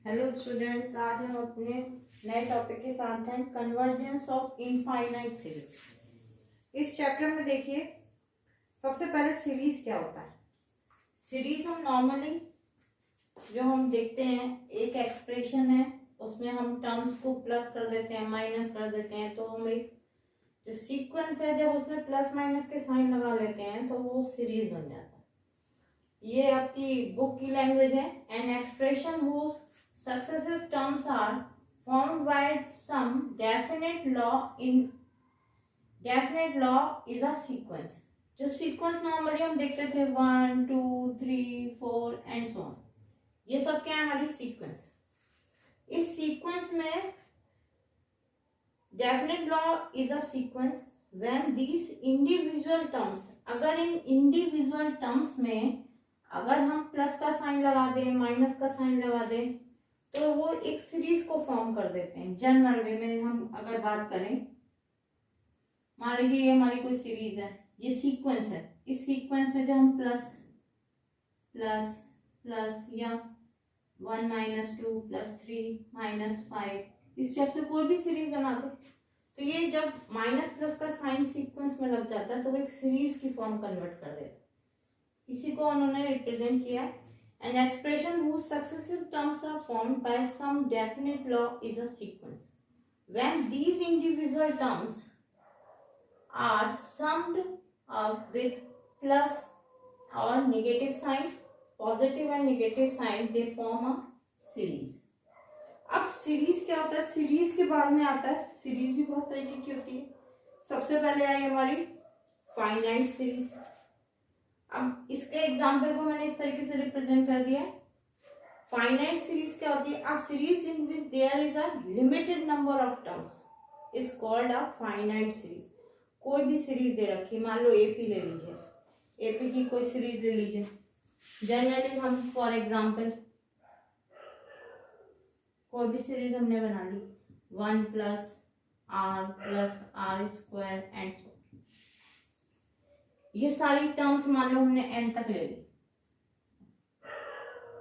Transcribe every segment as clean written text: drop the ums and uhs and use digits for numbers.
Hello students, आज हम अपने नए टॉपिक के साथ हैं कन्वर्जेंस ऑफ इनफाइनाइट सीरीज। इस चैप्टर में देखिए, सबसे पहले सीरीज क्या होता है। सीरीज हम नॉर्मली जो हम देखते हैं, एक एक्सप्रेशन है, उसमें हम टर्म्स को प्लस कर देते हैं, माइनस कर देते हैं, तो हम एक जो सीक्वेंस है जब उसमें प्लस माइनस के साइन लगा लेते हैं तो वो सीरीज बन जाता है। ये आपकी बुक की लैंग्वेज है। An expression whose successive terms are formed by some definite law is a sequence। जो सीक्वेंस नॉर्मली हम देखते थे 1 2 3 4 एंड सो ऑन, ये सब क्या है हमारी सीक्वेंस। इस सीक्वेंस में definite law is a sequence when these individual terms, अगर इन इंडिविजुअल टर्म्स में अगर हम प्लस का साइन लगा दें, माइनस का साइन लगा दें, तो वो एक सीरीज को फॉर्म कर देते हैं। जनरल वे में हम अगर बात करें, मान लीजिए ये हमारी कोई सीरीज है, ये सीक्वेंस है। इस सीक्वेंस में जब हम प्लस प्लस प्लस या 1 - 2 + 3 - 5 इस टाइप से कोई भी सीरीज बना दो, तो ये जब माइनस प्लस का साइन सीक्वेंस में लग जाता है तो वो एक सीरीज की फॉर्म कन्वर्ट कर देता है। इसी को उन्होंने रिप्रेजेंट किया है। An expression whose successive terms are formed by some definite law is a sequence. When these individual terms are summed up with plus or negative sign, positive and negative sign, they form a series. अब series क्या होता है? Series के बाद में आता है, series भी बहुत तरीके की होती है। सबसे पहले आई हमारी फाइनाइट सीरीज। अब इसके एग्जाम्पल को मैंने इस तरीके से रिप्रेजेंट कर दिया। फाइनाइट सीरीज क्या होती है? A series in which there is a limited number of terms is called a finite series. कोई भी सीरीज दे रखी, मान लो एपी ले लीजिए, एपी की कोई सीरीज ले लीजिए। जनरली हम फॉर एग्जाम्पल कोई भी सीरीज हमने बना ली 1 + r+r² एंड सो, ये सारी टर्म्स मान लो हमने n तक ले ली,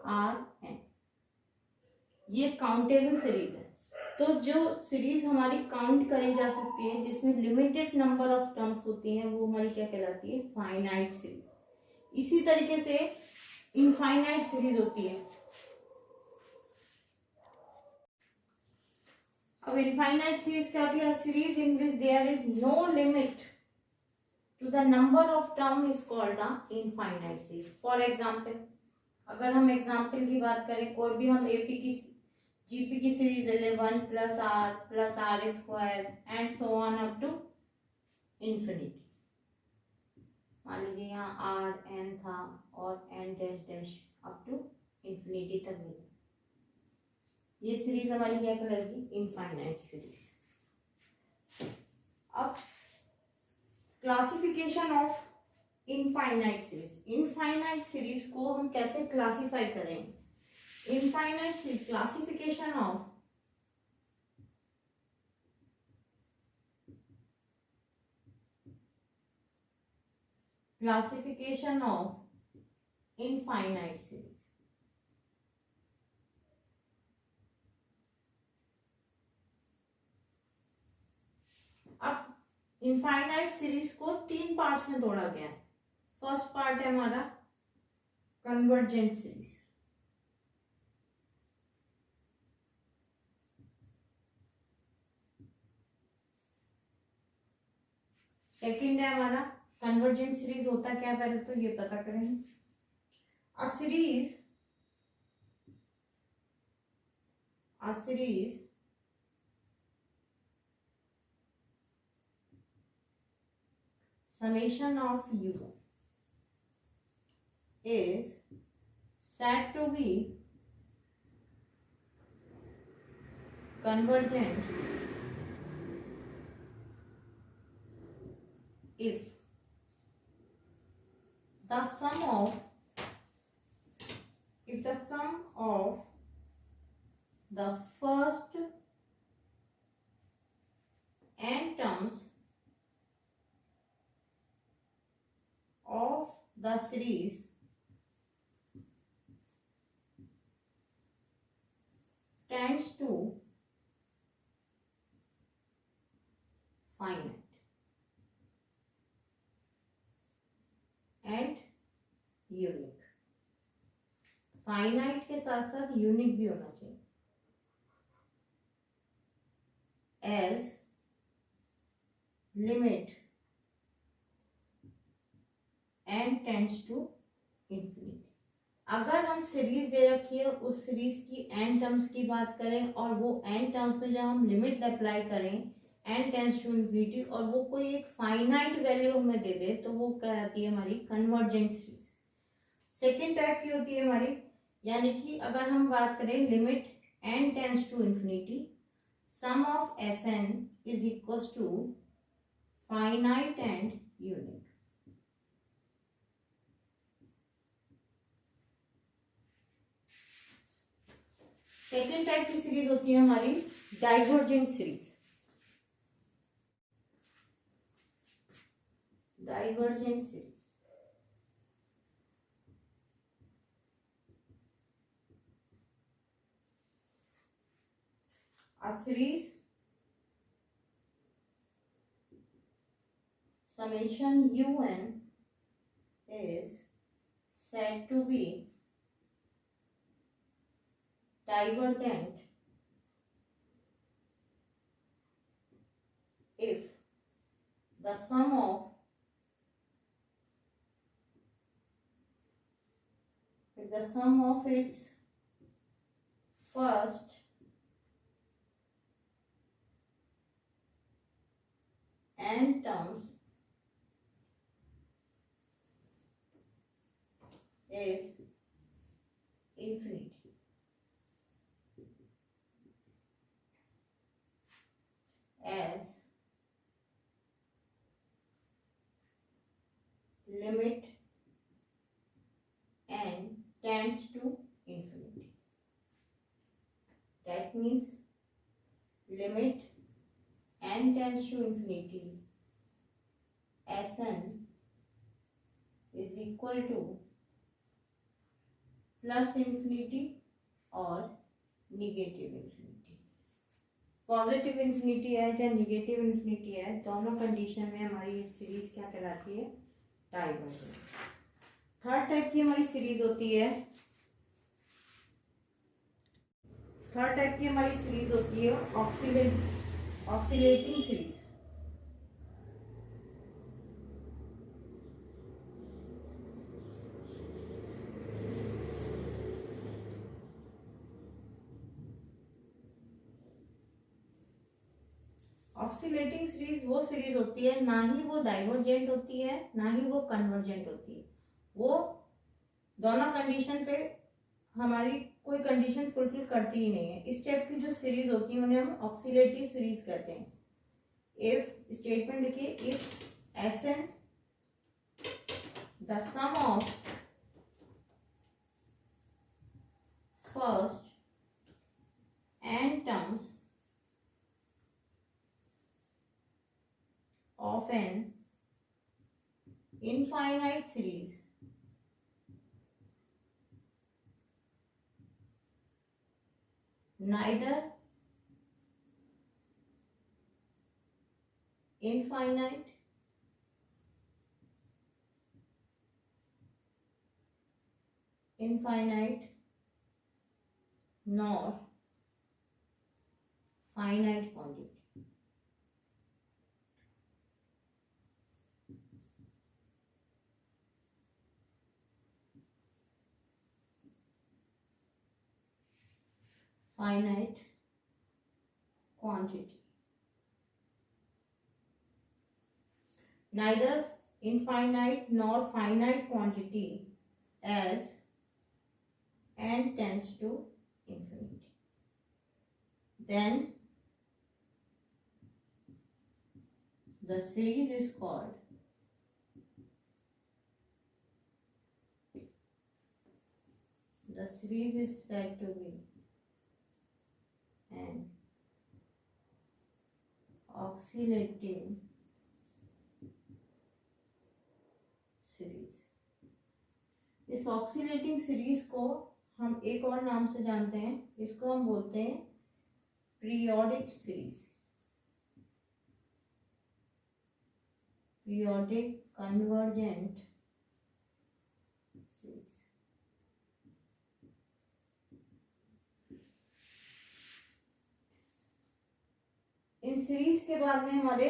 Rn, ये काउंटेबल सीरीज है। तो जो सीरीज हमारी काउंट करी जा सकती है, जिसमें लिमिटेड नंबर ऑफ टर्म्स होती हैं, वो हमारी क्या कहलाती है? Finite series. इसी तरीके से इनफाइनाइट सीरीज होती है। अब इनफाइनाइट सीरीज क्या होती है? Series in which there is no limit to the number of term is called the infinite series. For example, अगर हम एग्जाम्पल की बात करें, कोई भी हम एपी की जीपी की सीरीज ले लें 1 + r+r² and so on up to infinity. मान लीजिए यहाँ r n था और n dash up to infinity तक मिला, ये सीरीज हमारी क्या कहलाएगी? Infinite series. अब classification of infinite series. Infinite series को हम कैसे क्लासिफाई करेंगे? Infinite series classification of infinite series. अब इनफाइनाइट सीरीज को 3 पार्ट्स में तोड़ा गया है। फर्स्ट पार्ट है हमारा कन्वर्जेंट सीरीज, सेकंड है हमारा कन्वर्जेंट सीरीज होता क्या है, पहले तो ये पता करेंगे। A series summation of u is said to be convergent if the sum of the first n terms of the series tends to finite and unique. Finite के साथ साथ यूनिक भी होना चाहिए. As limit and tends to infinity. अगर हम series दे रखी है, उस सीरीज की एन टर्म्स की बात करें और वो एन टर्म्स में जब हम लिमिट अप्लाई करें एन टेंड्स टू इंफिनिटी और वो कोई एक फाइनाइट वैल्यू हमें दे दे, तो वो कहलाती है हमारी कन्वर्जेंट सीरीज. सेकेंड टाइप की होती है हमारी, यानी कि अगर हम बात करें limit n tends to infinity, sum of s n is equals to finite and unique. Second type की सीरीज होती है हमारी divergent series. Divergent series a series summation un is said to be divergent if the sum of its first n terms is infinity. As limit n tends to infinity. That means limit n tends to infinity, Sn is equal to plus infinity और negative infinity. Positive infinity है चाहे negative infinity है, दोनों condition में हमारी series क्या कहलाती है? डाइवर्जेंट. थर्ड टाइप की हमारी सीरीज होती है ऑक्सीलेटिंग सीरीज. ऑक्सीलेटिंग सीरीज वो सीरीज होती है, ना ही वो डाइवर्जेंट होती है ना ही वो कन्वर्जेंट होती है. वो दोनों कंडीशन पे हमारी कोई कंडीशन फुलफिल करती ही नहीं है. इस टाइप की जो सीरीज होती है उन्हें हम ऑक्सीलेटिव सीरीज कहते हैं. इफ स्टेटमेंट लिखिए, if s n the sum of first n terms of an infinite series neither infinite nor finite quantity. Finite quantity. Neither infinite nor finite quantity as n tends to infinity. Then the series is called said to be an oscillating series. इस oscillating series को हम एक और नाम से जानते हैं, इसको हम बोलते हैं periodic series, periodic convergent series. In series के बाद में हमारे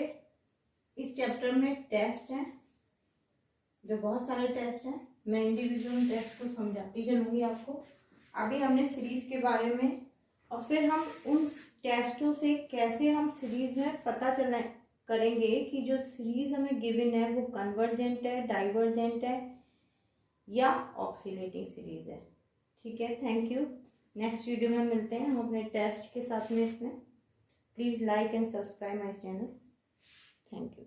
इस चैप्टर में टेस्ट हैं, जो बहुत सारे टेस्ट हैं। मैं इंडिविजुअल टेस्ट को समझाती चलूंगी आपको। अभी हमने सीरीज के बारे में, और फिर हम उन टेस्टों से कैसे हम सीरीज में पता चलना करेंगे कि जो सीरीज हमें गिवन है वो कन्वर्जेंट है, डाइवर्जेंट है या ऑक्सीलेटिंग सीरीज है। ठीक है, थैंक यू। नेक्स्ट वीडियो में मिलते हैं हम अपने टेस्ट के साथ में। इसमें please like and subscribe my channel. Thank you.